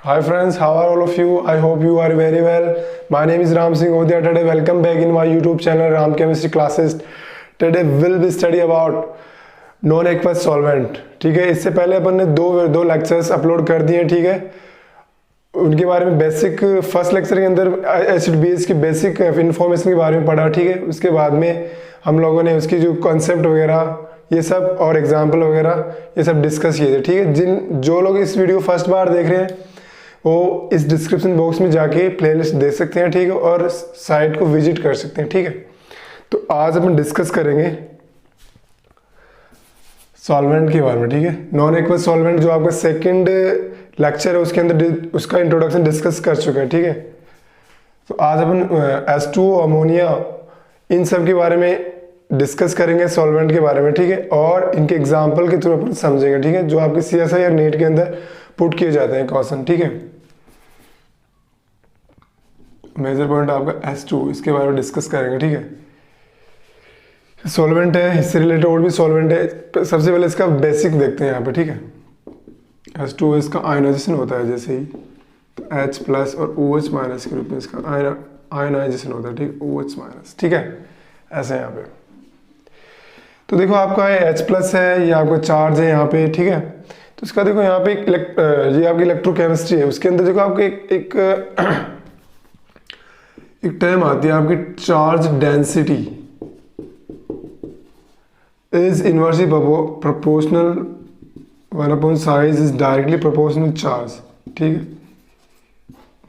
Hi friends, how are all of you? I hope you are very well. My name is Ram Singh Odia. Today, welcome back in my YouTube channel Ram Chemistry Classes. Today we'll be study about non-aqueous solvent. ठीक है, इससे पहले अपन ने दो lectures upload कर दिए हैं. ठीक है, उनके बारे में बेसिक फर्स्ट लेक्चर के अंदर एसिड बेस की बेसिक इन्फॉर्मेशन के बारे में पढ़ा. ठीक है, उसके बाद में हम लोगों ने उसकी जो कॉन्सेप्ट वगैरह ये सब और एग्जाम्पल वगैरह ये सब डिस्कस किए थे. ठीक है, जो लोग इस वीडियो फर्स्ट बार देख रहे हैं वो इस डिस्क्रिप्शन बॉक्स में जाके प्लेलिस्ट देख सकते हैं. ठीक है, और साइट को विजिट कर सकते हैं. ठीक है, तो आज अपन डिस्कस करेंगे सॉल्वेंट के बारे में. ठीक है, नॉन एक्वस सॉल्वेंट जो आपका सेकंड लेक्चर है उसके अंदर उसका इंट्रोडक्शन डिस्कस कर चुके हैं. ठीक है, तो आज अपन H2O, अमोनिया, इन सब के बारे में डिस्कस करेंगे, सॉल्वेंट के बारे में. ठीक है, और इनके एग्जाम्पल के थ्रू अपन समझेंगे. ठीक है, जो आपके CSI और नीट के अंदर पुट किए जाते हैं क्वेश्चन. ठीक है, मेजर पॉइंट आपका H2, इसके बारे में डिस्कस करेंगे. ठीक है, सॉल्वेंट है, इससे रिलेटेड और भी सॉल्वेंट है. सबसे पहले इसका बेसिक देखते हैं यहाँ पे. ठीक है, H2O इसका आयनाइजेशन होता है जैसे ही, तो H प्लस और OH माइनस के रूप में इसका आयनाइजेशन होता है. ठीक है, OH माइनस. ठीक है, ऐसे यहाँ पे तो देखो आपका H प्लस है, ये आपका चार्ज है यहाँ पे. ठीक है, तो इसका देखो यहाँ पे ये आपकी इलेक्ट्रोकेमिस्ट्री है, उसके अंदर देखो आपको एक टर्म आती है आपकी charge density is inversely proportional 1 size is directly proportional charge. ठीक है,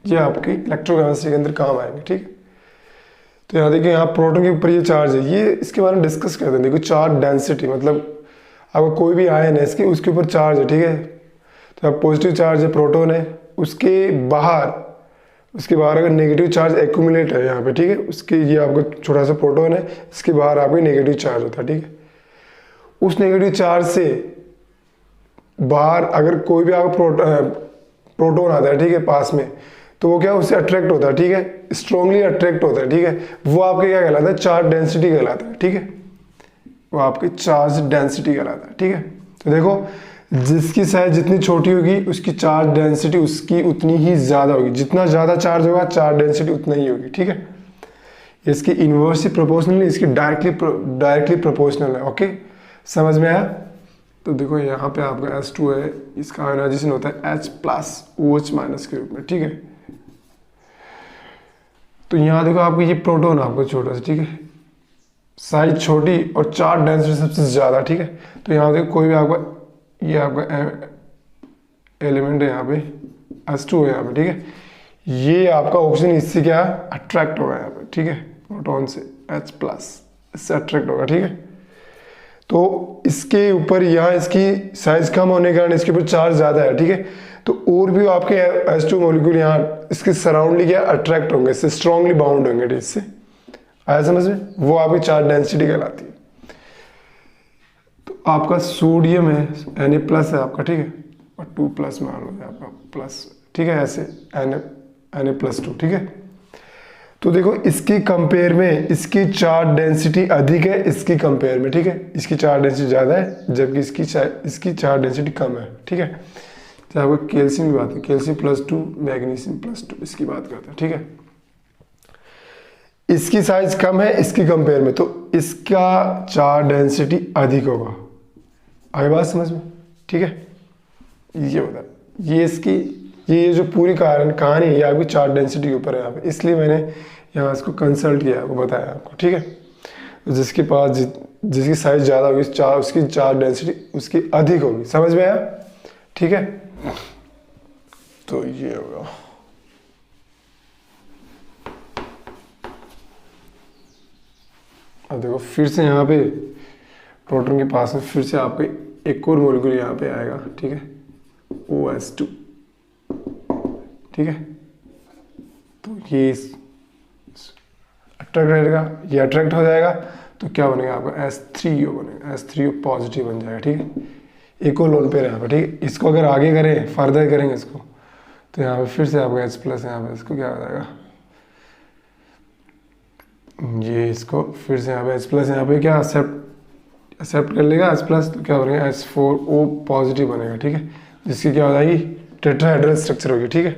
ये आपकी इलेक्ट्रोकेमिस्ट्री के अंदर काम आएंगे. ठीक है, तो यहाँ देखिए यहाँ प्रोटॉन के ऊपर ये चार्ज है, ये इसके बारे में डिस्कस करते हैं. देखो चार्ज डेंसिटी मतलब आपका कोई भी आयन है इसके उसके ऊपर चार्ज है. ठीक है, तो अब पॉजिटिव चार्ज है, प्रोटॉन है, उसके बाहर अगर नेगेटिव चार्ज एक्यूमुलेट है यहाँ पे. ठीक है, उसके ये आपका छोटा सा प्रोटॉन है, इसके बाहर आपका नेगेटिव चार्ज होता है. ठीक है, उस नेगेटिव चार्ज से बाहर अगर कोई भी आपका प्रोटॉन आता है, ठीक है, पास में, तो वो क्या उससे अट्रैक्ट होता है. ठीक है, स्ट्रांगली अट्रैक्ट होता है. ठीक है, वो आपके क्या कहलाता है, चार्ज डेंसिटी कहलाता है. ठीक है, वो आपकी चार्ज डेंसिटी कहलाता है. ठीक है, तो देखो जिसकी साइज जितनी छोटी होगी उसकी चार्ज डेंसिटी उसकी उतनी ही ज्यादा होगी. जितना ज्यादा चार्ज होगा चार्ज डेंसिटी उतना ही होगी. ठीक है, इसकी इनवर्सली प्रोपोर्शनल, इसकी डायरेक्टली प्रोपोर्शनल है. ओके, समझ में आया. तो देखो यहाँ पे आपका H2 है, इसका आयोनाइजेशन होता है H प्लस OH माइनस के रूप में. ठीक है, तो यहाँ देखो आपको ये प्रोटॉन आपको छोटा सा. ठीक है, साइज छोटी और चार्ज डेंसिटी सबसे ज्यादा. ठीक है, तो यहाँ देखो कोई भी आपका ये आपका एलिमेंट है यहाँ पे H2 है यहाँ पे. ठीक है, ये आपका ऑक्सीजन इससे क्या अट्रैक्ट होगा यहाँ पे. ठीक है, प्रोटॉन से H प्लस इससे अट्रैक्ट होगा. ठीक है, तो इसके ऊपर यहाँ इसकी साइज कम होने के कारण इसके ऊपर चार्ज ज्यादा है. ठीक है, तो और भी आपके H2 मॉलिक्यूल यहाँ इसके सराउंडली क्या अट्रैक्ट होंगे, इससे स्ट्रांगली बाउंड होंगे. इससे आया समझ में, वो आपकी चार्ज डेंसिटी कहलाती है. तो आपका सोडियम है, Na प्लस है आपका. ठीक है, और 2 प्लस मान लो आपका प्लस. ठीक है, ऐसे Na प्लस 2. ठीक है, तो देखो इसकी कंपेयर में इसकी चार्ज डेंसिटी अधिक है इसकी कंपेयर में. ठीक है, इसकी चार्ज डेंसिटी ज्यादा है जबकि इसकी चार्ज डेंसिटी कम है. ठीक है, तो आपको कैल्शियम की बात है, कैल्शियम +2, मैग्नीशियम +2, इसकी बात करते हैं. ठीक है, इसकी साइज कम है इसकी कंपेयर में, तो इसका चार्ज डेंसिटी अधिक होगा. आई बात समझ में. ठीक है, ये होता है, ये इसकी ये जो पूरी कहानी है ये आपकी चार्ज डेंसिटी के ऊपर है यहाँ पे, इसलिए मैंने यहाँ इसको कंसल्ट किया, आपको बताया आपको. ठीक है, तो जिसके पास जिसकी साइज ज़्यादा होगी उसकी चार्ज डेंसिटी उसकी अधिक होगी. समझ में आया. ठीक है, तो ये होगा. अब देखो फिर से यहाँ पे प्रोटॉन के पास में फिर से आपको एक और मॉलिक्यूल यहाँ पे आएगा. ठीक है, OH2. ठीक है, तो ये अट्रैक्ट रहेगा, ये अट्रैक्ट हो जाएगा, तो क्या बनेगा आपका H3O बनेगा. H3O पॉजिटिव बन जाएगा. ठीक है, एक और लोन पे यहाँ पे. ठीक है, इसको अगर आगे करें फर्दर करेंगे इसको, तो यहाँ पे फिर से आपका H प्लस यहाँ पे इसको क्या हो जाएगा, ये इसको फिर से यहाँ पे H प्लस यहाँ पे क्या एक्सेप्ट कर लेगा H प्लस, तो क्या बनेगा H4O पॉजिटिव बनेगा. ठीक है, जिसकी क्या हो जाएगी टेट्राहेड्रल स्ट्रक्चर होगी, ठीक है।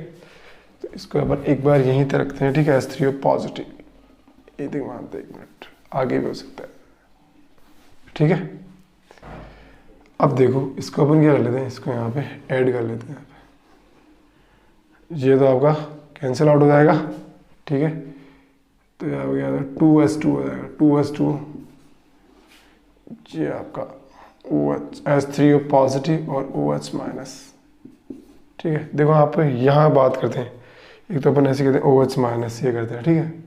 तो इसको अपन एक बार यहीं तक रखते हैं, ठीक है, S3O पॉजिटिव। ये देख मानते, एक मिनट आगे भी हो सकता है, ठीक है। अब देखो इसको अपन क्या कर लेते हैं, इसको यहाँ पे ऐड कर लेते हैं। ये तो आपका कैंसिल आउट हो जाएगा, ठीक है। तो यहाँ पे क्या होगा, 2s2 हो जाएगा, 2s2। ये आपका OH S3O पॉजिटिव और OH माइनस, ठीक है। देखो आप यहाँ बात करते हैं, एक तो अपन ऐसे कहते हैं OH माइनस, ये करते हैं, ठीक है।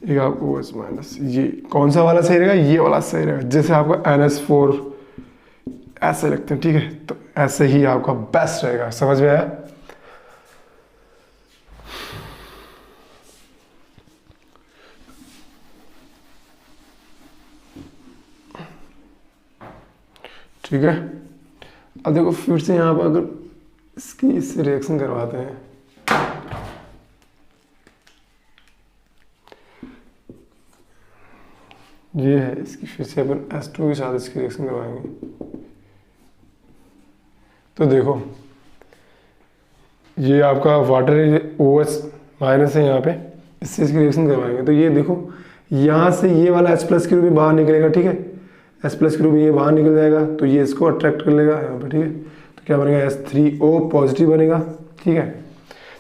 एक आप OH माइनस, ये कौन सा वाला सही रहेगा, ये वाला सही रहेगा। जैसे आपका NS4 ऐसे रखते हैं, ठीक है। तो ऐसे ही आपका बेस्ट रहेगा, समझ में आया। ठीक है। अब देखो फिर से यहाँ पर अगर इसकी इससे रिएक्शन करवाते हैं, ये है इसकी, फिर से अपन S2 के साथ इसकी रिएक्शन करवाएंगे। तो देखो ये आपका वाटर OH माइनस है यहाँ पे, इससे इसकी रिएक्शन करवाएंगे। तो ये देखो यहाँ से ये वाला H+ के रूप में बाहर निकलेगा, ठीक है। H+ के रूप में ये बाहर निकल जाएगा, तो ये इसको अट्रैक्ट कर लेगा यहाँ पे, ठीक है। तो क्या बनेगा, S3O पॉजिटिव बनेगा, ठीक है।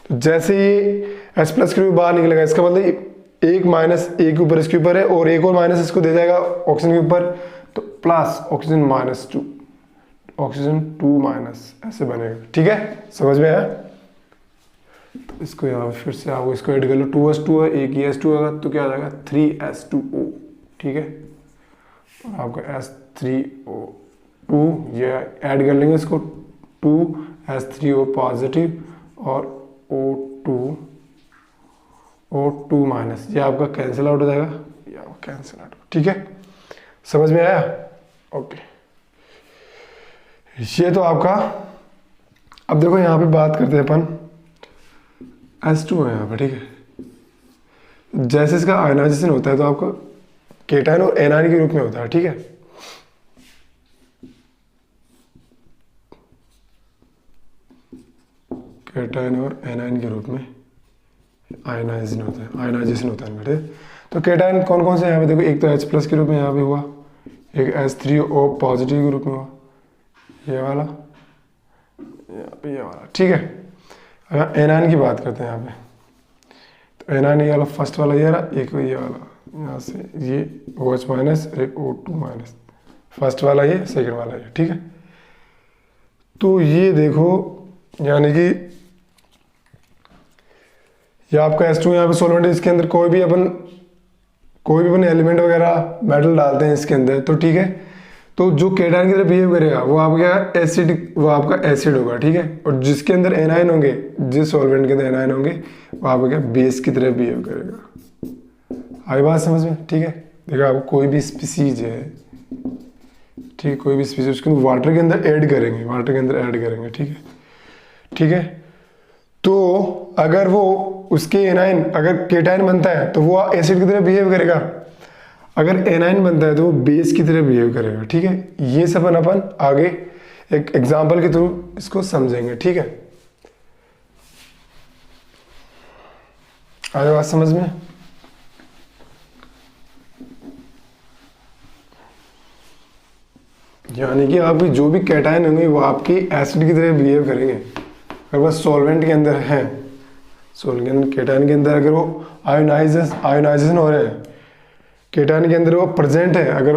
तो जैसे ये H+ के रूप में बाहर निकलेगा, इसका मतलब एक माइनस एक ऊपर इसके ऊपर है और एक और माइनस इसको दे जाएगा ऑक्सीजन के ऊपर, तो प्लस ऑक्सीजन -2, ऑक्सीजन 2 माइनस, ऐसे बनेगा, ठीक है। समझ में आया। तो इसको यहाँ फिर से आपको इसको ऐड कर लो, 2s2 है, एक ही S2 होगा, तो क्या आ जाएगा 3s2O, ठीक है। और आपका S3O2 ये ऐड कर लेंगे इसको, 2s3O पॉजिटिव और O2 माइनस, ये आपका कैंसिल आउट हो जाएगा, ये आपका कैंसिल आउट, ठीक है। समझ में आया, ओके। ये तो आपका, अब देखो यहाँ पे बात करते हैं अपन, S2 है यहाँ पे, ठीक है। जैसे इसका आयनाइजेशन होता है तो आपका केटायन और एनायन के रूप में होता है, ठीक है। केटायन और एनायन के रूप में आयनाइजेशन होता है, आयनाइजेशन होता है बेटे। तो केटायन कौन कौन से यहाँ पे देखो, एक तो H+ के रूप में यहाँ पे हुआ, एक S3O पॉजिटिव के रूप में हुआ, ये वाला, यहाँ पे ये वाला, ठीक है। अगर एनायन की बात करते हैं यहाँ पे, तो एनायन ये वाला फर्स्ट वाला ये रहा, एक ये वाला यहाँ से ये OH माइनस और एक O2 माइनस, फर्स्ट वाला ये, सेकंड वाला ये, ठीक है। तो ये देखो यानी कि ये आपका S2 यहाँ पे सॉल्वेंट है, इसके अंदर कोई भी अपन एलिमेंट वगैरह मेटल डालते हैं इसके अंदर, तो ठीक है। तो जो केटायन की तरह बिहेव करेगा वो आपका एसिड, वो आपका एसिड होगा, ठीक है। और जिसके अंदर एनायन होंगे, जिस सॉल्वेंट के अंदर एनायन होंगे, वो आपका क्या बेस की तरह बिहेव करेगा। आई बात समझ में, ठीक है। देखो आपको कोई भी स्पीसीज है, ठीक है, कोई भी स्पीसीज उसके अंदर वाटर के अंदर ऐड करेंगे, वाटर के अंदर ऐड करेंगे, ठीक है, ठीक है। तो अगर वो उसके एनायन, अगर केटायन बनता है तो वो एसिड की तरह बिहेव करेगा, अगर एनायन बनता है तो वो बेस की तरह बिहेव करेगा, ठीक है। ये सब अपन आगे एक एग्जांपल के थ्रू इसको समझेंगे, ठीक है। आगे बात समझ में, यानी कि आप जो भी कैटायन होंगे वो आपकी एसिड की तरह बिहेव करेंगे। अगर वो सॉल्वेंट के अंदर है, सॉल्वेंट के अंदर केटायन के अंदर अगर वो आयोनाइजेशन हो रहे हैं, केटायन के अंदर वो प्रेजेंट है, अगर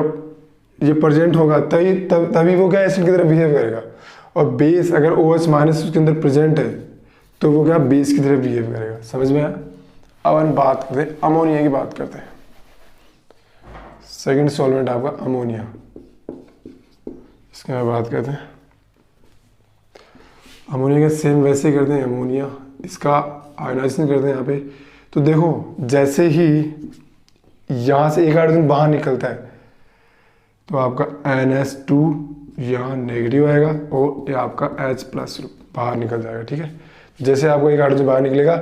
ये प्रेजेंट होगा तभी वो क्या एसिड की तरह बिहेव करेगा। और बेस अगर OH माइनस उसके अंदर प्रेजेंट है तो वो क्या बेस की तरह बिहेव करेगा। समझ में आया। अब हम बात करते हैं अमोनिया की, बात करते हैं। सेकंड सॉल्वेंट आपका अमोनिया, इसके बात करते हैं। अमोनिया का सेम वैसे ही करते हैं, अमोनिया इसका आयोनाइजेशन करते हैं यहाँ पे। तो देखो जैसे ही यहाँ से एक हाइड्रोजन बाहर निकलता है तो आपका NH2 यहाँ नेगेटिव आएगा और ये आपका H+ बाहर निकल जाएगा, ठीक है। जैसे आपको एक हाइड्रोजन बाहर निकलेगा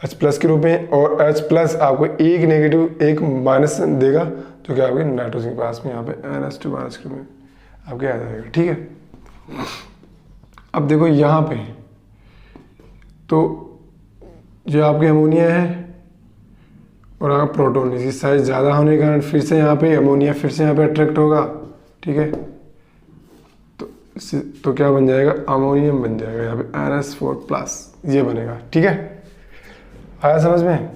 H+ के रूप में और H+ आपको एक नेगेटिव एक माइनस देगा, जो कि आपके नाइट्रोजन के पास में यहाँ पे NH2 माइनस के रूप में आपके आ जाएगा, ठीक है। अब देखो यहाँ पे तो जो आपके अमोनिया है और आपका प्रोटॉन, इसकी साइज ज़्यादा होने के कारण फिर से यहाँ पे अमोनिया फिर से यहाँ पे अट्रैक्ट होगा, ठीक है। तो क्या बन जाएगा, अमोनियम बन जाएगा यहाँ पे NH4+ ये बनेगा, ठीक है। आया समझ में।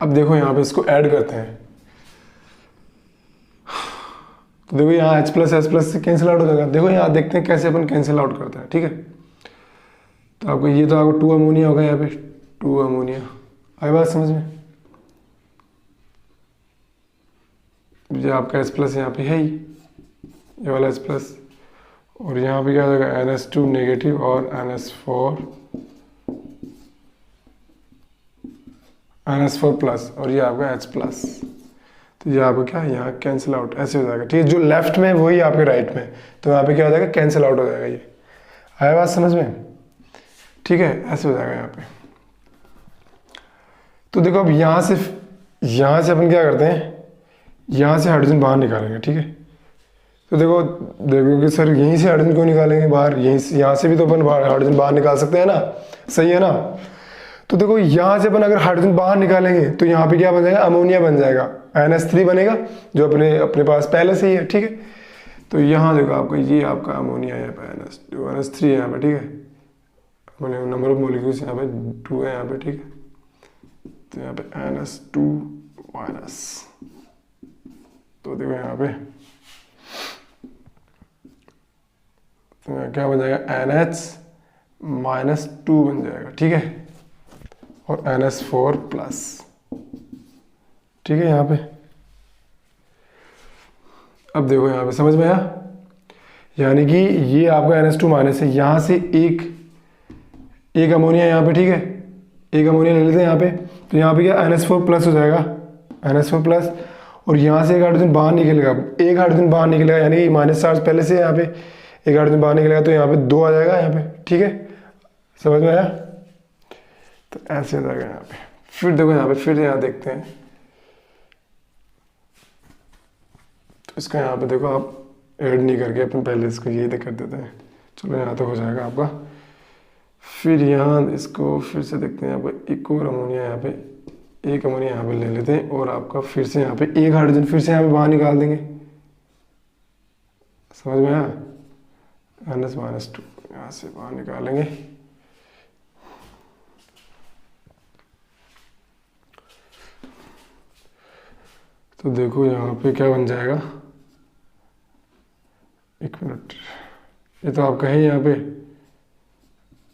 अब देखो यहाँ पे इसको ऐड करते हैं, तो देखो यहाँ H++ से कैंसिल आउट हो जाएगा। देखो यहाँ देखते हैं कैसे अपन कैंसिल आउट करते हैं, ठीक है। तो आपको ये तो आपको 2 अमोनिया होगा यहाँ पे, 2 अमोनिया। आई बात समझ में। ये आपका H+ यहाँ पे है ही, ये वाला H+, और यहाँ पे क्या हो जाएगा NH2 नेगेटिव और NH4+ और ये आपका H+। तो ये आपका क्या है, यहाँ कैंसिल आउट ऐसे हो जाएगा, ठीक है। जो लेफ्ट में वही आपके राइट में, तो यहाँ पे क्या हो जाएगा, कैंसिल आउट हो जाएगा। ये आया बात समझ में, ठीक है। ऐसे हो जाएगा यहाँ पे। तो देखो अब यहाँ से अपन क्या करते हैं, यहाँ से हाइड्रोजन बाहर निकालेंगे, ठीक है। तो देखो कि सर यहीं से हाइड्रोजन क्यों निकालेंगे बाहर, यहाँ से भी तो अपन हाइड्रोजन बाहर निकाल सकते हैं ना, सही है ना। तो देखो यहाँ से अपन अगर हाइड्रोजन बाहर निकालेंगे तो यहाँ पे क्या बन जाएगा, अमोनिया बन जाएगा, NH3 बनेगा, जो अपने पास पहले से ही है, ठीक है। तो यहाँ देखो आपको ये आपका अमोनिया यहाँ पे NH3 है यहाँ पे, ठीक है। नंबर ऑफ मॉलिक्यूल्स यहाँ पे 2 है यहाँ पे, ठीक है। तो यहाँ पे NH2-, तो देखो यहाँ पे तो यहाँ क्या बन जाएगा, NH-2 बन जाएगा, ठीक है, और NH4+, ठीक है यहाँ पे। अब देखो यहाँ पे समझ में आया, यानी कि ये आपका NH2- है, यहाँ से एक अमोनिया यहाँ पे, ठीक है, एक अमोनिया ले लेते हैं यहाँ पे। तो यहाँ पे क्या NH4+ हो जाएगा, NH4+, और यहाँ से एक हाइड्रोजन बाहर निकलेगा, एक हाइड्रोजन बाहर निकलेगा, यानी कि माइनस चार्ज पहले से यहाँ पे एक हाइड्रोजन बाहर निकलेगा, तो यहाँ पे 2 आ जाएगा यहाँ पे, ठीक है। समझ में आया। तो ऐसे हो जाएगा यहाँ पे। फिर देखो यहाँ पे, फिर यहाँ देखते हैं, तो इसका यहाँ पे देखो आप ऐड नहीं करके अपन पहले इसको यही कर देते हैं। चलो यहाँ तो हो जाएगा आपका। फिर यहाँ इसको फिर से देखते हैं, यहाँ पे एक और अमोनिया, यहाँ पे एक अमोनिया यहाँ पे ले लेते हैं, और आपका फिर से यहाँ पे एक हाइड्रोजन फिर से यहाँ पे बाहर निकाल देंगे। समझ में आया, NH-2 यहाँ से बाहर निकालेंगे। तो देखो यहाँ पे क्या बन जाएगा, एक मिनट, ये तो आपका है यहाँ पे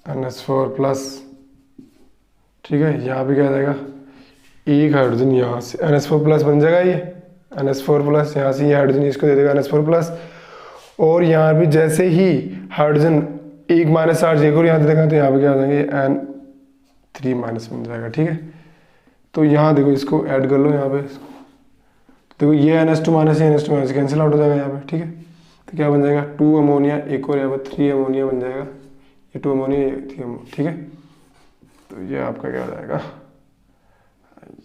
NH4+, ठीक है। यहाँ पे क्या आ जाएगा, एक हाइड्रोजन यहाँ से NH4+ बन जाएगा, ये NH4+, यहाँ से ये हाइड्रोजन इसको दे देगा NH4+, और यहाँ पे जैसे ही हाइड्रोजन एक माइनस चार्ज एक और यहाँ दे देगा, तो यहाँ पे क्या हो जाएंगे N3- बन जाएगा, ठीक है। तो यहाँ देखो इसको ऐड कर लो यहाँ पे, देखो ये NH2- कैंसिल आउट हो जाएगा यहाँ पे, ठीक है। तो क्या बन जाएगा, 2 अमोनिया, एक और यहाँ पे 3 अमोनिया बन जाएगा, ये 2 अमोनिया, 3 अमोनिया, ठीक है। तो ये आपका क्या हो जाएगा,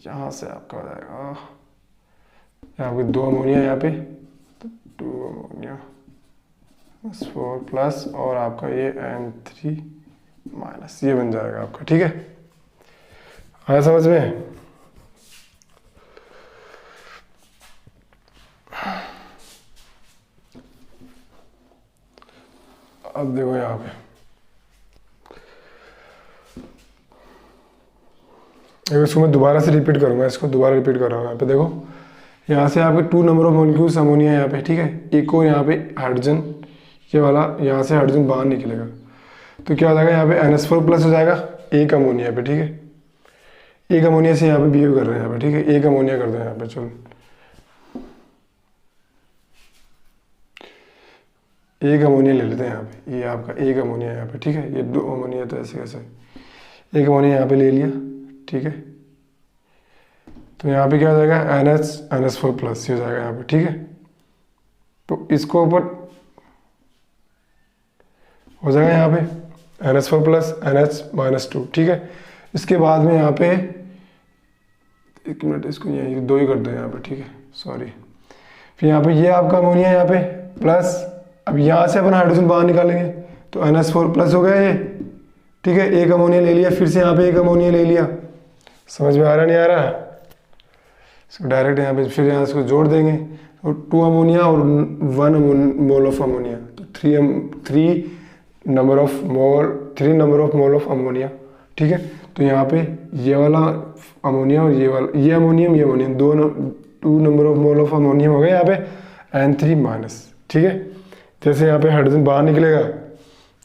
यहाँ से आपका हो जाएगा यहाँ पे 2 अमोनिया यहाँ पे, तो 2 अमोनिया NH4+, और आपका ये N3- ये बन जाएगा आपका, ठीक है। आया समझ में। अब देखो यहाँ पे इसको मैं दोबारा से रिपीट करूंगा, इसको दोबारा रिपीट कर रहा हूँ। यहाँ पे देखो, यहाँ से आपके 2 नंबर ऑफ मॉलिक्यूल्स अमोनिया यहाँ पे, ठीक है, एक और यहाँ पे हाइड्रोजन, ये वाला यहाँ से हाइड्रोजन बाहर निकलेगा, तो क्या हो जाएगा, यहाँ पे NH4+ हो जाएगा एक अमोनिया पे, ठीक है। एक अमोनिया से यहाँ पे बिहेव कर रहे हैं यहाँ पे, ठीक है, एक अमोनिया कर दो यहाँ पे। चलो एक अमोनिया ले लेते हैं यहाँ पे, ये आपका एक अमोनिया यहाँ पे, ठीक है, ये 2 अमोनिया, तो ऐसे कैसे, एक अमोनिया यहाँ पे ले लिया, ठीक है। तो यहाँ पे क्या हो जाएगा, NH4+ हो जाएगा यहाँ पे, ठीक है। तो इसको ऊपर हो जाएगा यहाँ पे NH4+ NH-2, ठीक है। इसके बाद में यहाँ पे एक मिनट, इसको यही 2 ही कर दो यहाँ पे, ठीक है, सॉरी। फिर यहाँ पे ये आपका अमोनिया यहाँ पे प्लस, अब यहाँ से अपन हाइड्रोजन बाहर निकालेंगे, तो NH4+ हो गया ये, ठीक है, एक अमोनिया ले लिया, फिर से यहाँ पे एक अमोनिया ले लिया। समझ में आ रहा नहीं आ रहा? इसको डायरेक्ट यहाँ पे फिर यहाँ इसको जोड़ देंगे, और 2 अमोनिया और 1 मोल ऑफ अमोनिया, तो 3 number of mole of ammonia. ठीक है, तो यहाँ पे ये वाला अमोनिया और ये वाला, ये अमोनियम दोनों 2 number of mole of ammonium हो गए यहाँ पे N3 माइनस। ठीक है, जैसे यहाँ पे हाइड्रोजन बाहर निकलेगा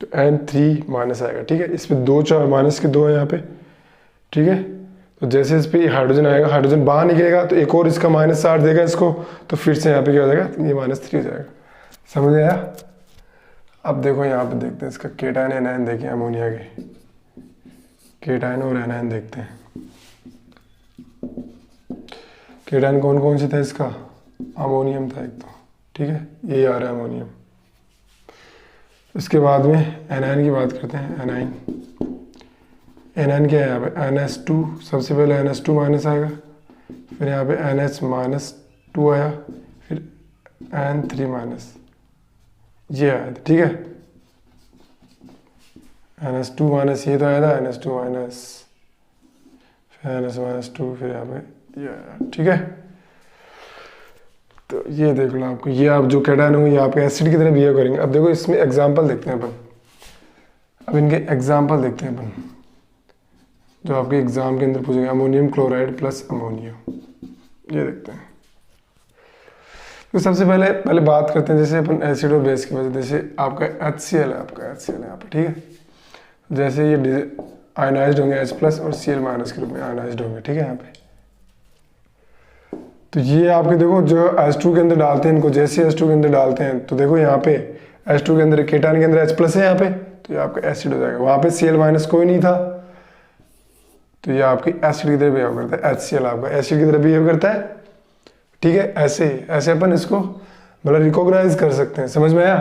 तो N3 माइनस आएगा। ठीक है, इस पे 2 चार माइनस के 2 है यहाँ पे। ठीक है, तो जैसे इस पे हाइड्रोजन आएगा, हाइड्रोजन बाहर निकलेगा तो एक और इसका माइनस चार्ज देगा इसको, तो फिर से यहाँ पे क्या हो जाएगा, ये -3 हो जाएगा। समझ आया? अब देखो यहाँ पे देखते हैं इसका केटायन एनायन, देखें अमोनिया के केटायन और एनायन देखते हैं। केटायन कौन कौन से था इसका? अमोनियम था एक तो। ठीक है, ये आ रहा है अमोनियम। इसके बाद में एनायन की बात करते हैं। एनायन क्या है यहाँ पे? NH2, सबसे पहले NH2 माइनस आएगा, फिर यहाँ पे NH-2 आया, फिर N3 माइनस, ये आया था। ठीक है, NH2 माइनस ये तो आया था, NH2 माइनस, फिर NH-2, फिर यहाँ पे ये आया। ठीक है, तो ये देख लो आपको, ये आप जो कैटायन होंगे यहाँ पे एसिड की तरह बिहेव करेंगे। अब देखो इसमें एग्जांपल देखते हैं अपन, अब इनके एग्जांपल देखते हैं अपन जो आपके एग्जाम के अंदर पूछेंगे। अमोनियम क्लोराइड प्लस अमोनिया, ये देखते हैं। तो सबसे पहले बात करते हैं जैसे अपन एसिड और बेस की वजह, जैसे आपका HCl है, आपका HCl यहाँ पे। ठीक है, जैसे ये आयनाइज्ड होंगे H+ और Cl- के रूप में आयनाइज्ड होंगे। ठीक है, यहाँ पे तो ये आपके देखो जो H2 के अंदर डालते हैं इनको, जैसे H2 के अंदर डालते हैं तो देखो यहाँ पे H2 के अंदर केटायन के अंदर H+ है यहाँ पे, तो ये आपका एसिड हो जाएगा। वहाँ पे Cl- कोई नहीं था, तो ये आपकी एसिड की तरह बिहेव करता है। HCl आपका एसिड की तरह बिहेव करता है। ठीक है, ऐसे अपन इसको मतलब रिकॉग्नाइज कर सकते हैं। समझ में आया?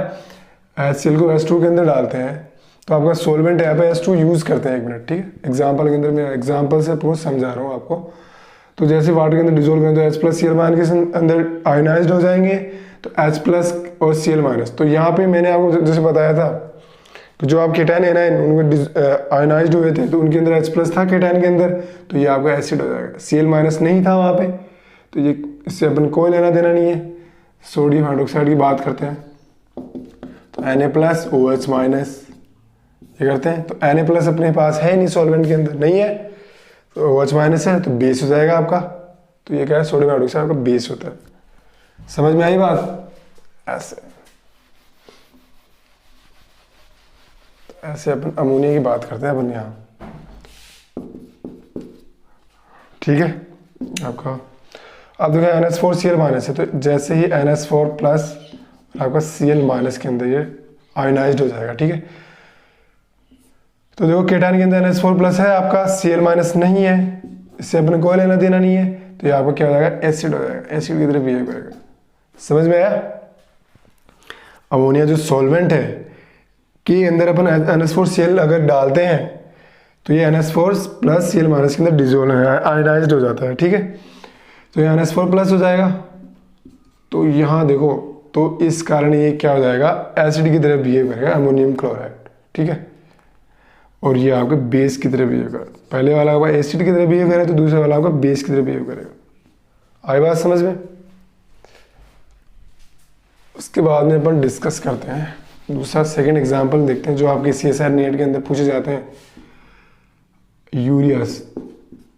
HCl को H2 के अंदर डालते हैं तो आपका सोलवेंट यहाँ पे H2 यूज करते हैं। 1 मिनट, ठीक है, एग्जाम्पल के अंदर मैं एग्जाम्पल से आपको समझा रहा हूँ आपको। तो जैसे वाटर के अंदर डिजोल्व करें तो H+ Cl- के अंदर आयोनाइज्ड हो जाएंगे, तो H+ और Cl-। तो यहाँ पे मैंने आपको जैसे बताया था तो जो आप केटायन एनायन उनके आयोनाइज्ड हुए थे तो उनके अंदर H+ था केटायन के अंदर, तो ये आपका एसिड हो जाएगा। Cl- नहीं था वहाँ पे, तो ये इससे अपन कोई लेना देना नहीं है। सोडियम हाइड्रोक्साइड की बात करते हैं तो Na+ OH- ये करते हैं, तो Na+ अपने पास है नहीं, सॉल्वेंट के अंदर नहीं है, तो OH- है तो बेस हो जाएगा आपका। तो ये क्या है? सोडियम हाइड्रोक्साइड का बेस होता है। समझ में आई बात? ऐसे अपन अमोनिया की बात करते हैं अपन यहाँ। ठीक है आपका, अब देखो NH4 Cl- है, तो जैसे ही NH4+ आपका Cl- के अंदर ये आयोनाइज्ड हो जाएगा। ठीक है, तो देखो केटायन के अंदर NH4+ है, आपका Cl- नहीं है, इससे अपने कोई लेना देना नहीं है, तो ये आपका क्या हो जाएगा? एसिड हो जाएगा, एसिड की तरह बिहेव करेगा। समझ में आया? अमोनिया जो सॉल्वेंट है के अंदर अपन NH4 Cl अगर डालते हैं तो ये NH4+ Cl- के अंदर डिजोल्व है, आयोनाइज्ड हो जाता है। ठीक है, तो ये NH4+ हो जाएगा, तो यहाँ देखो, तो इस कारण ये क्या हो जाएगा? एसिड की तरह बिहेव करेगा, अमोनियम क्लोराइड। ठीक है, और ये आपके बेस की तरह बिहेव करेगा। पहले वाला आपका एसिड की तरह बिहेव करेगा, तो दूसरा वाला आपका बेस की तरह बिहेव करेगा। आई बात समझ में? उसके बाद में अपन डिस्कस करते हैं दूसरा सेकंड एग्जांपल देखते हैं जो आपके CSIR नेट के अंदर पूछे जाते हैं। यूरियस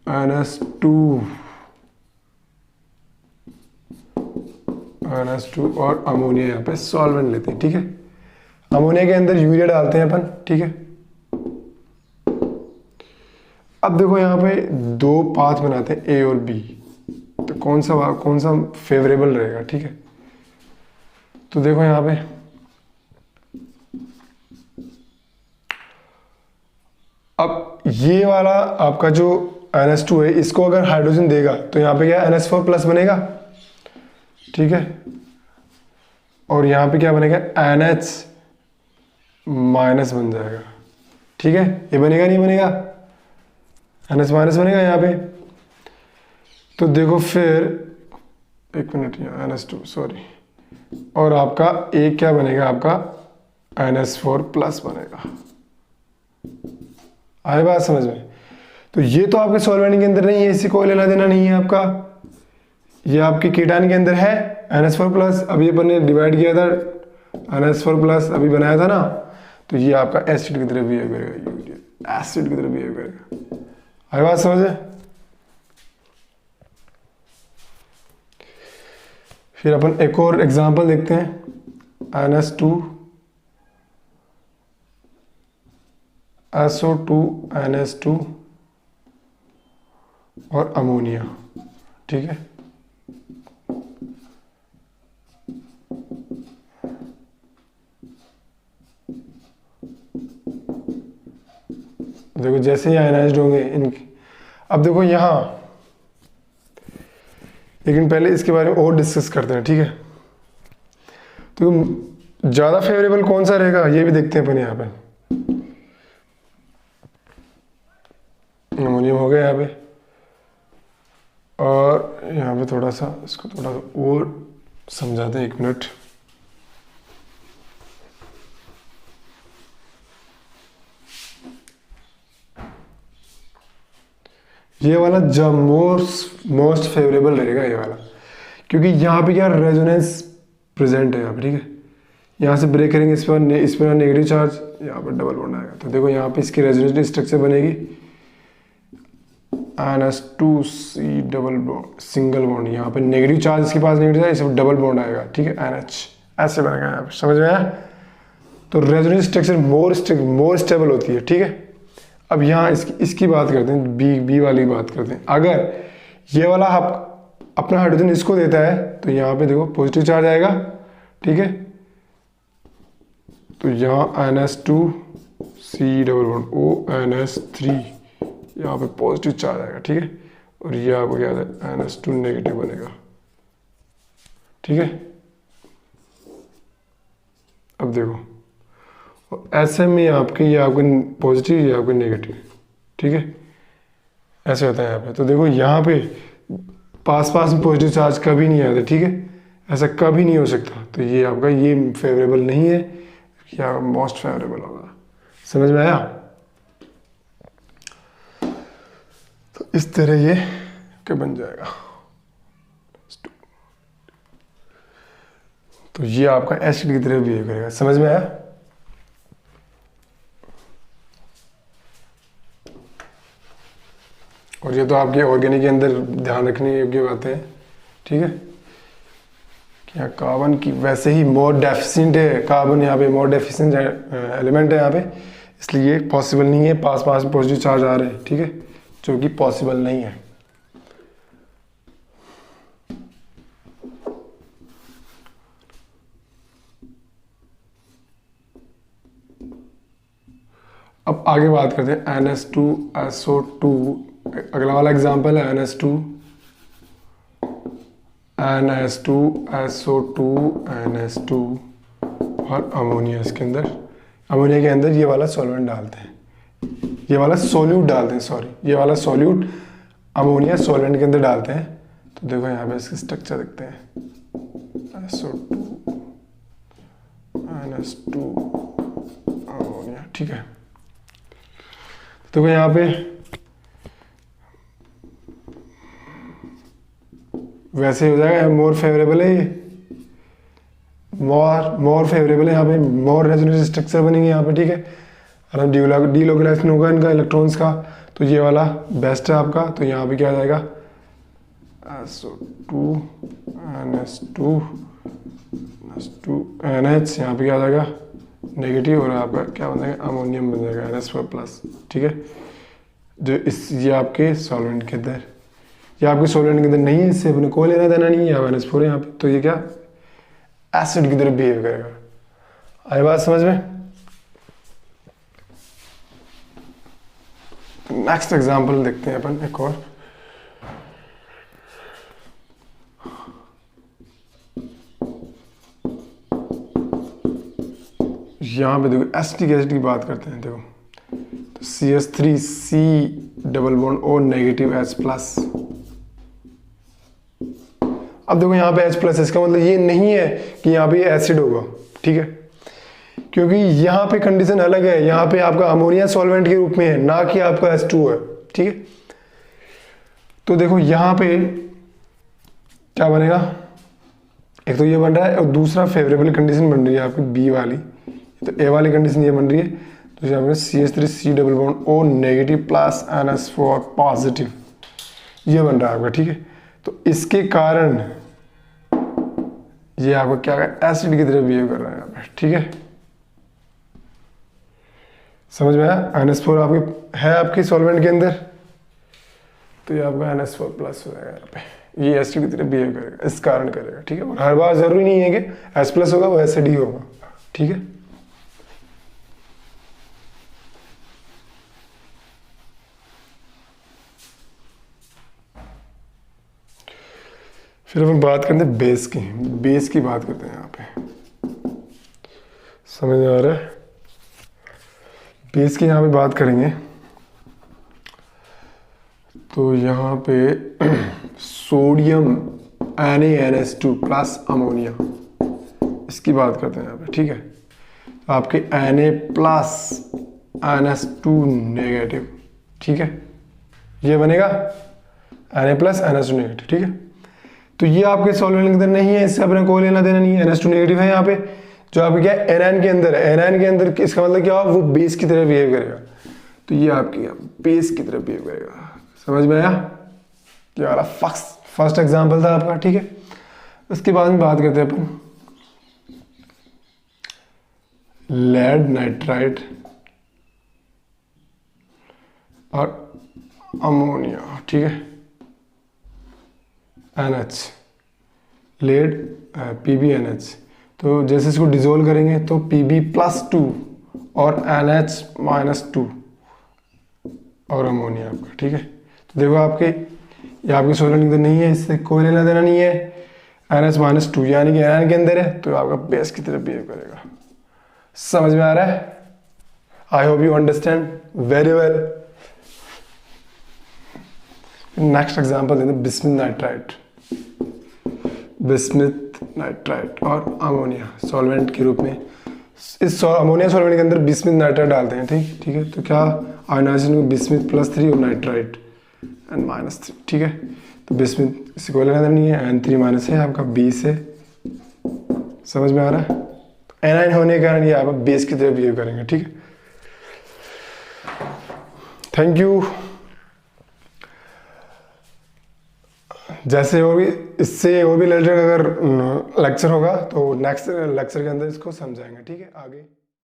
NH2 और अमोनिया यहाँ पे सॉल्वेंट लेते हैं। ठीक है, अमोनिया के अंदर यूरिया डालते हैं अपन। ठीक है, अब देखो यहाँ पे 2 पाथ बनाते हैं A और B, तो कौन सा फेवरेबल रहेगा? ठीक है, तो देखो यहाँ पे अब ये वाला आपका जो NH2 है, इसको अगर हाइड्रोजन देगा तो यहाँ पे क्या NH4+ बनेगा। ठीक है, और यहाँ पे क्या बनेगा? NH- बन जाएगा। ठीक है, ये बनेगा नहीं बनेगा? NH- बनेगा यहाँ पे। तो देखो फिर 1 मिनट, यहाँ NH2 सॉरी, और आपका एक क्या बनेगा? आपका NH4+ बनेगा। आए बात समझ में? तो ये तो आपके सॉल्वेंट के अंदर नहीं है, इसी को लेना देना नहीं है आपका। ये आपके कीटान के अंदर है NH4 प्लस, अभी अपन ने डिवाइड किया था NH4 प्लस अभी बनाया था ना, तो ये आपका एसिड की तरह बिहेव करेगा, एसिड की तरह बिहेव करेगा। आए बात समझ में? फिर अपन एक और एग्जांपल देखते हैं, NH2 SO2 NH2 और अमोनिया, ठीक है। देखो जैसे ही आयनाइज्ड होंगे इनके, अब देखो यहाँ, लेकिन पहले इसके बारे में और डिस्कस करते हैं, ठीक है। तो ज़्यादा फेवरेबल कौन सा रहेगा ये भी देखते हैं अपन यहाँ पे। अमोनियम हो गया यहाँ पे, और यहाँ पे थोड़ा सा इसको थोड़ा सा और समझाते हैं, एक मिनट। ये वाला जब मोस्ट फेवरेबल रहेगा ये वाला, क्योंकि यहाँ पे क्या रेजोनेंस प्रेजेंट है यहाँ पे, ठीक है। यहाँ से ब्रेक करेंगे इस पर नेगेटिव चार्ज, यहाँ पर डबल बॉन्ड आएगा। तो देखो यहाँ पे इसकी रेजोनेंस स्ट्रक्चर बनेगी NH2C double bond, single bond. यहाँ पे नेगेटिव चार्ज इसके पास नेगेटिव चार्ज, इस पर डबल बॉन्ड आएगा, ठीक है। NH ऐसे बनेगा यहाँ पे, समझ में आया? तो रेजोनेंस स्ट्रक्चर मोर स्टेबल होती है, ठीक है। अब यहाँ इसकी बात करते हैं, बी वाली बात करते हैं। अगर ये वाला आप अपना हाइड्रोजन इसको देता है तो यहाँ पे देखो पॉजिटिव चार्ज आएगा, ठीक है। तो यहाँ NH2C डबल बॉन्ड ONH3, यहाँ पे पॉजिटिव चार्ज आएगा, ठीक है। और ये आपको क्या है NH2 नेगेटिव बनेगा, ठीक है। अब देखो ऐसे में आपके ये आपके पॉजिटिव, ये आपके नेगेटिव, ठीक है, ऐसे होता है यहाँ पे। तो देखो यहाँ पे पास में पॉजिटिव चार्ज कभी नहीं आता, ठीक है, ऐसा कभी नहीं हो सकता। तो ये आपका ये फेवरेबल नहीं है, या मोस्ट फेवरेबल होगा। समझ में आया? तो इस तरह ये क्या बन जाएगा। तो ये आपका एसिड की तरह बिहेव करेगा। समझ में आया? और ये तो आपके ऑर्गेनिक के अंदर ध्यान रखने योग्य बातें हैं, ठीक है। क्या कार्बन की वैसे ही मोर डेफिशिएंट है, कार्बन यहाँ पे मोर डेफिशिएंट एलिमेंट है यहाँ पे, इसलिए पॉसिबल नहीं है। पास में पॉजिटिव चार्ज आ रहे हैं, ठीक है, जो कि पॉसिबल नहीं है। अब आगे बात करते हैं NH2SO2। अगला वाला एग्जांपल है NH2 NH2SO2 NH2 और अमोनिया। इसके अंदर अमोनिया के अंदर ये वाला सॉल्वेंट डालते हैं, ये वाला सॉल्यूट डालते हैं, सॉरी, ये वाला सॉल्यूट अमोनिया सॉल्वेंट के अंदर डालते हैं। तो देखो यहाँ पे इसकी स्ट्रक्चर देखते हैं, SO2 NH2 अमोनिया, ठीक है। तो यहाँ पे वैसे हो जाएगा, मोर फेवरेबल है ये, मोर फेवरेबल है। यहाँ पे मोर रेजोनेंस स्ट्रक्चर बनेंगे यहाँ पे, ठीक है। और हम डीलोकेलाइजेशन होगा इनका इलेक्ट्रॉन्स का, तो ये वाला बेस्ट है आपका। तो यहाँ पे क्या आ जाएगा SO2 NH2 NH, यहाँ पे क्या आ जाएगा नेगेटिव, और आपका क्या बन जाएगा अमोनियम बन जाएगा NH4 प्लस, ठीक है। जो ये आपके सॉल्वेंट के अंदर, ये आपके सॉल्वेंट के अंदर नहीं है, इससे अपने को लेना देना नहीं है, NH4 यहाँ पे। तो ये क्या एसिड की तरह बिहेव करेगा। आई बात समझ में? नेक्स्ट एग्जांपल देखते हैं अपन एक और। यहाँ पे देखो एसिटिक एसिड की बात करते हैं। देखो तो CH3C double bond O negative H plus. अब देखो यहाँ पे H प्लस, इसका मतलब ये नहीं है कि यहाँ पे एसिड होगा, ठीक है। क्योंकि यहाँ पे कंडीशन अलग है, यहाँ पे आपका अमोनिया सॉल्वेंट के रूप में है, ना कि आपका H2 है, ठीक है। तो देखो यहाँ पे क्या बनेगा, एक तो ये बन रहा है और दूसरा फेवरेबल कंडीशन बन रही है आपकी बी वाली, तो ए वाली कंडीशन ये बन रही है, तो यहाँ पे CH3C double bond O negative plus NH4 positive, ये बन रहा है आपका, ठीक है। तो इसके कारण ये आपका क्या है, एसिड की तरह बिहेव कर रहा है यहाँ पे, ठीक है। समझ में आया, NH4 आपके है आपके सॉल्वेंट के अंदर, तो ये आपका NH4 प्लस हो जाएगा यहाँ पे, ये एसिड की तरह बिहेव करेगा, इस कारण करेगा, ठीक है। और हर बार जरूरी नहीं है कि H प्लस होगा वो एसिड ही होगा, ठीक है। फिर अपन बात करते हैं बेस की बात करते हैं यहाँ पे, समझ में आ रहा है। बेस की यहाँ पे बात करेंगे तो यहाँ पे सोडियम NaNH2 प्लस अमोनिया, इसकी बात करते हैं यहाँ पे, ठीक है। आपके Na प्लस NH2 नेगेटिव, ठीक है, ये बनेगा Na प्लस NH2 नेगेटिव, ठीक है। तो ये आपके सॉल्वेंट के अंदर नहीं है, इससे अपने कोई लेना देना नहीं है, NH2 नेगेटिव है यहाँ पे, जो आपके क्या है एनायन के अंदर है। एनायन के अंदर इसका मतलब क्या हो, वो बेस की तरह बिहेव करेगा, तो ये आपकी बेस की तरह बिहेव करेगा, समझ में आया। ये वाला फर्स्ट एग्जाम्पल था आपका, ठीक है। उसके बाद में बात करते हैं अपन लेड नाइट्राइट और अमोनिया, ठीक है, NH लेड PbNH। तो जैसे इसको डिजोल्व करेंगे तो Pb+2 और NH-2 और अमोनिया आपका, ठीक है। तो देखो आपके ये आपके सॉल्वेंट के अंदर नहीं है, इससे कोई लेना देना नहीं है, NH-2 यानी कि एनायन के अंदर है, तो आपका बेस की तरह बिहेव करेगा। समझ में आ रहा है? I hope you understand very well. Next example देते हैं बिस्मुथ नाइट्राइट, बिस्मुथ नाइट्राइट और अमोनिया सॉल्वेंट के रूप में। इस अमोनिया सॉल्वेंट के अंदर बिस्मुथ नाइट्राइट डालते हैं, ठीक है। तो क्या आयोनाइजेशन को बिस्मुथ +3 और नाइट्राइट N-3, ठीक है। तो बिस्मुथ इससे कोई लेना देना नहीं है, N3- है आपका बी से, समझ में आ रहा है। तो एनायन होने के कारण ये आप बेस की तरह बिहेव करेंगे, ठीक है। Thank you. जैसे और भी इससे और भी रिलेटेड अगर लेक्चर होगा तो नेक्स्ट लेक्चर के अंदर इसको समझाएंगे, ठीक है। आगे